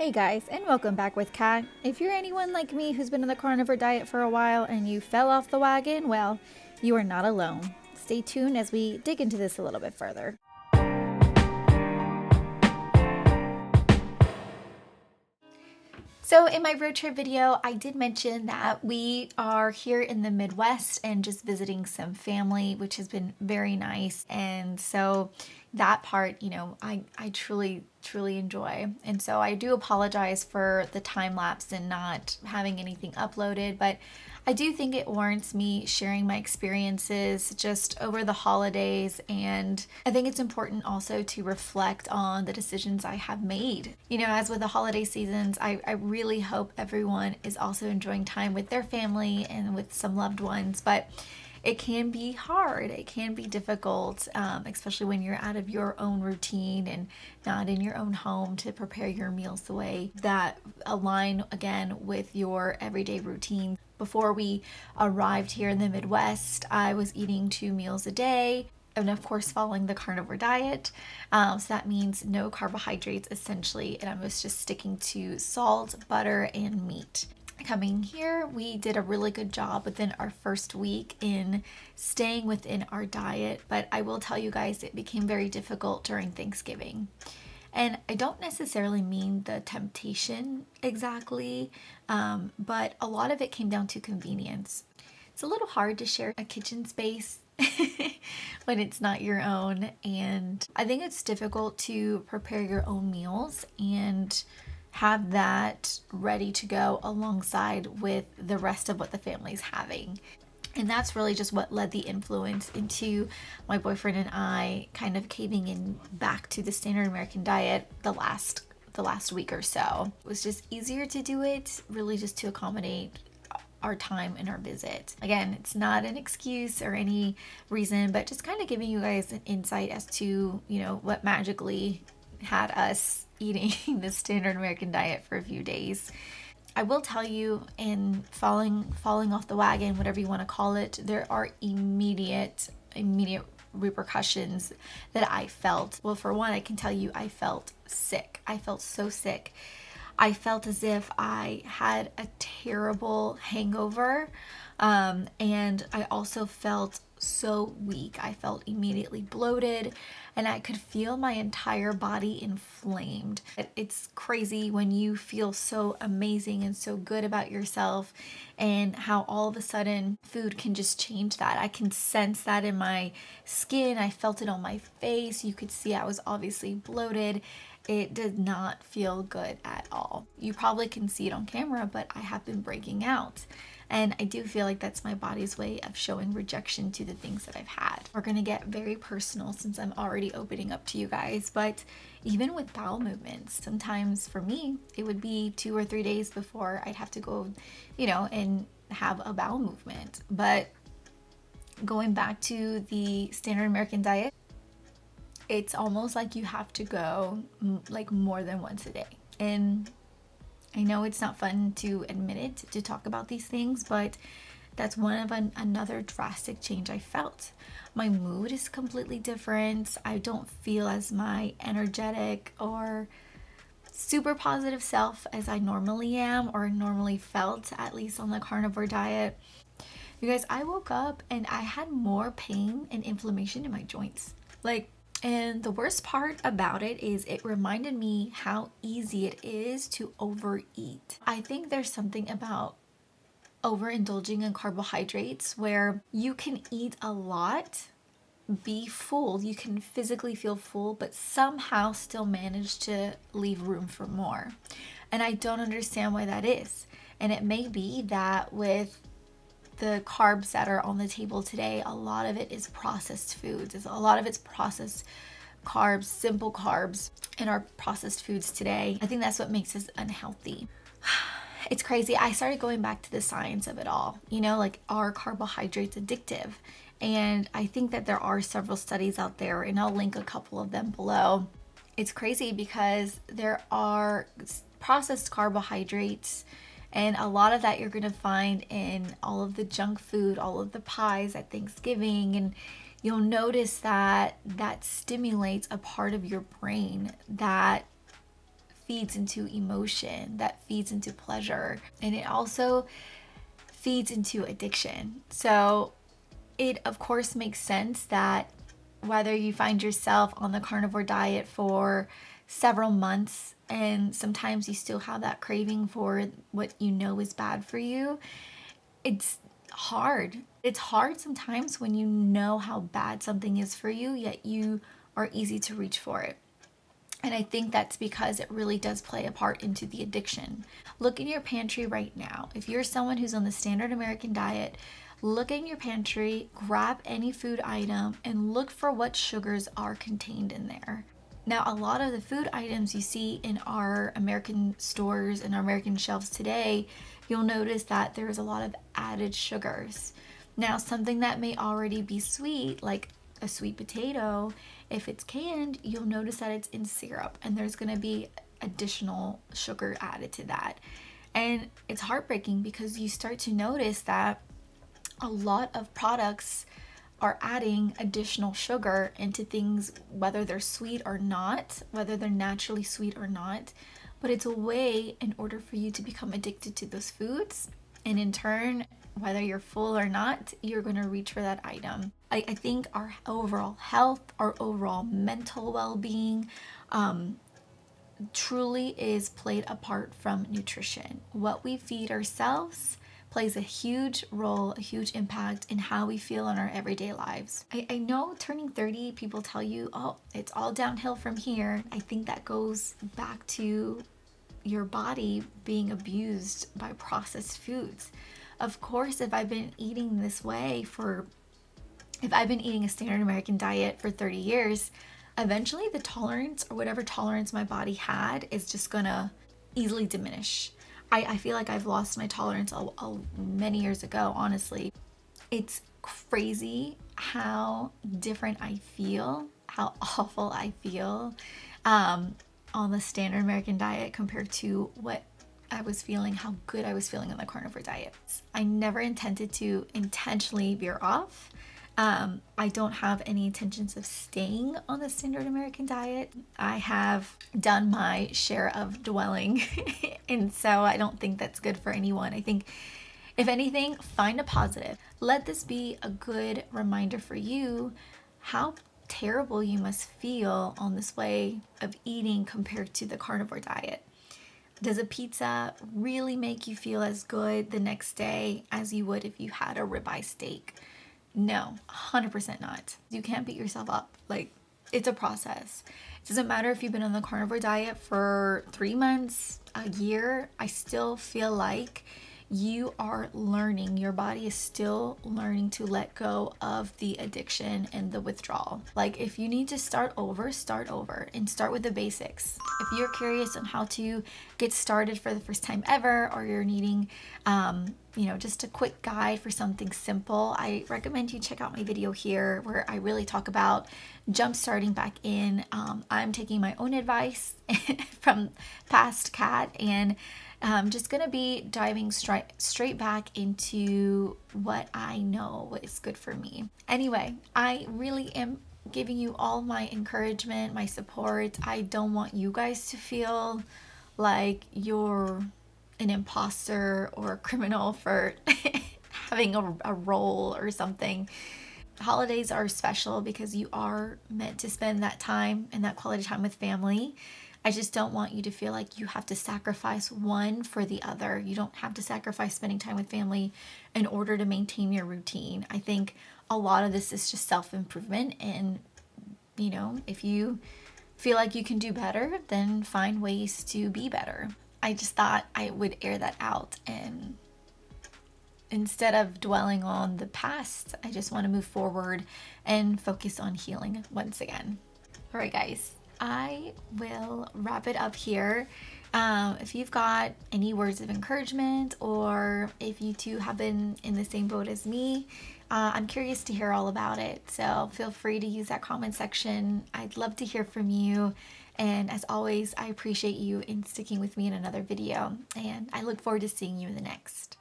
Hey guys, and welcome back with Kat. If you're anyone like me who's been on the carnivore diet for a while and you fell off the wagon, well, you are not alone. Stay tuned as we dig into this a little bit further. So in my road trip video, I did mention that we are here in the Midwest and just visiting some family, which has been very nice. And so that part, I truly enjoy. And so I do apologize for the time lapse and not having anything uploaded, but I do think it warrants me sharing my experiences just over the holidays. And I think it's important also to reflect on the decisions I have made. As with the holiday seasons, I really hope everyone is also enjoying time with their family and with some loved ones. But it can be hard. It can be difficult, especially when you're out of your own routine and not in your own home to prepare your meals the way that align again with your everyday routine. Before we arrived here in the Midwest, I was eating 2 meals a day and of course following the carnivore diet. So that means no carbohydrates essentially, and I was just sticking to salt, butter, and meat. Coming here, we did a really good job within our first week in staying within our diet, but I will tell you guys it became very difficult during Thanksgiving. And I don't necessarily mean the temptation exactly, but a lot of it came down to convenience. It's a little hard to share a kitchen space when it's not your own, and I think it's difficult to prepare your own meals and have that ready to go alongside with the rest of what the family's having. And that's really just what led the influence into my boyfriend and I kind of caving in back to the standard American diet the last week or so. It was just easier to do it, really just to accommodate our time and our visit. Again, it's not an excuse or any reason, but just kind of giving you guys an insight as to, what magically had us eating the standard American diet for a few days. I will tell you, in falling off the wagon, whatever you want to call it, there are immediate repercussions that I felt. Well, for one, I can tell you I felt sick. I felt so sick. I felt as if I had a terrible hangover, and I also felt so weak. I felt immediately bloated, and I could feel my entire body inflamed. It's crazy when you feel so amazing and so good about yourself, and how all of a sudden food can just change that. I can sense that in my skin. I felt it on my face. You could see I was obviously bloated. It did not feel good at all. You probably can see it on camera, but I have been breaking out. And I do feel like that's my body's way of showing rejection to the things that I've had. We're gonna get very personal since I'm already opening up to you guys, but even with bowel movements, sometimes for me, it would be 2 or 3 days before I'd have to go, and have a bowel movement. But going back to the standard American diet, it's almost like you have to go like more than once a day. And I know it's not fun to admit it, to talk about these things, but that's one of another drastic change I felt. My mood is completely different. I don't feel as my energetic or super positive self as I normally am or normally felt, at least on the carnivore diet. You guys, I woke up and I had more pain and inflammation in my joints. And the worst part about it is it reminded me how easy it is to overeat. I think there's something about overindulging in carbohydrates where you can eat a lot, be full, you can physically feel full, but somehow still manage to leave room for more. And I don't understand why that is. And it may be that with the carbs that are on the table today, a lot of it is processed foods. A lot of it's processed carbs, simple carbs in our processed foods today. I think that's what makes us unhealthy. It's crazy. I started going back to the science of it all. Are carbohydrates addictive? And I think that there are several studies out there, and I'll link a couple of them below. It's crazy because there are processed carbohydrates, and a lot of that you're going to find in all of the junk food, all of the pies at Thanksgiving, and you'll notice that that stimulates a part of your brain that feeds into emotion, that feeds into pleasure, and it also feeds into addiction. So it of course makes sense that whether you find yourself on the carnivore diet for several months and sometimes you still have that craving for what you know is bad for you, it's hard. It's hard sometimes when you know how bad something is for you, yet you are easy to reach for it. And I think that's because it really does play a part into the addiction. Look in your pantry right now. If you're someone who's on the standard American diet, look in your pantry, grab any food item, and look for what sugars are contained in there. Now, a lot of the food items you see in our American stores and our American shelves today, you'll notice that there's a lot of added sugars. Now, something that may already be sweet, like a sweet potato, if it's canned, you'll notice that it's in syrup and there's going to be additional sugar added to that. And it's heartbreaking because you start to notice that a lot of products are adding additional sugar into things, whether they're sweet or not, whether they're naturally sweet or not. But it's a way in order for you to become addicted to those foods. And in turn, whether you're full or not, you're going to reach for that item. I think our overall health, our overall mental well-being, truly is played apart from nutrition. What we feed ourselves plays a huge role, a huge impact in how we feel in our everyday lives. I know turning 30, people tell you, oh, it's all downhill from here. I think that goes back to your body being abused by processed foods. Of course, if I've been eating this way if I've been eating a standard American diet for 30 years, eventually the tolerance or whatever tolerance my body had is just gonna easily diminish. I feel like I've lost my tolerance many years ago, honestly. It's crazy how different I feel, how awful I feel on the standard American diet compared to what I was feeling, how good I was feeling on the carnivore diet. I never intended to intentionally veer off. I don't have any intentions of staying on the standard American diet. I have done my share of dwelling, and so I don't think that's good for anyone. I think, if anything, find a positive. Let this be a good reminder for you how terrible you must feel on this way of eating compared to the carnivore diet. Does a pizza really make you feel as good the next day as you would if you had a ribeye steak? No, 100% not. You can't beat yourself up. Like, it's a process. It doesn't matter if you've been on the carnivore diet for 3 months, a year. I still feel like you are learning. Your body is still learning to let go of the addiction and the withdrawal. Like, if you need to start over and start with the basics. If you're curious on how to get started for the first time ever, or you're needing just a quick guide for something simple, I recommend you check out my video here where I really talk about jump starting back in. I'm taking my own advice from past Kat, and I'm just gonna be diving straight back into what I know is good for me. Anyway, I really am giving you all my encouragement, my support. I don't want you guys to feel like you're an imposter or a criminal for having a role or something. Holidays are special because you are meant to spend that time and that quality time with family. I just don't want you to feel like you have to sacrifice one for the other. You don't have to sacrifice spending time with family in order to maintain your routine. I think a lot of this is just self-improvement, and if you feel like you can do better, then find ways to be better. I just thought I would air that out, and instead of dwelling on the past, I just want to move forward and focus on healing once again. All right, guys, I will wrap it up here. If you've got any words of encouragement, or if you too have been in the same boat as me, I'm curious to hear all about it. So feel free to use that comment section. I'd love to hear from you. And as always, I appreciate you in sticking with me in another video, and I look forward to seeing you in the next.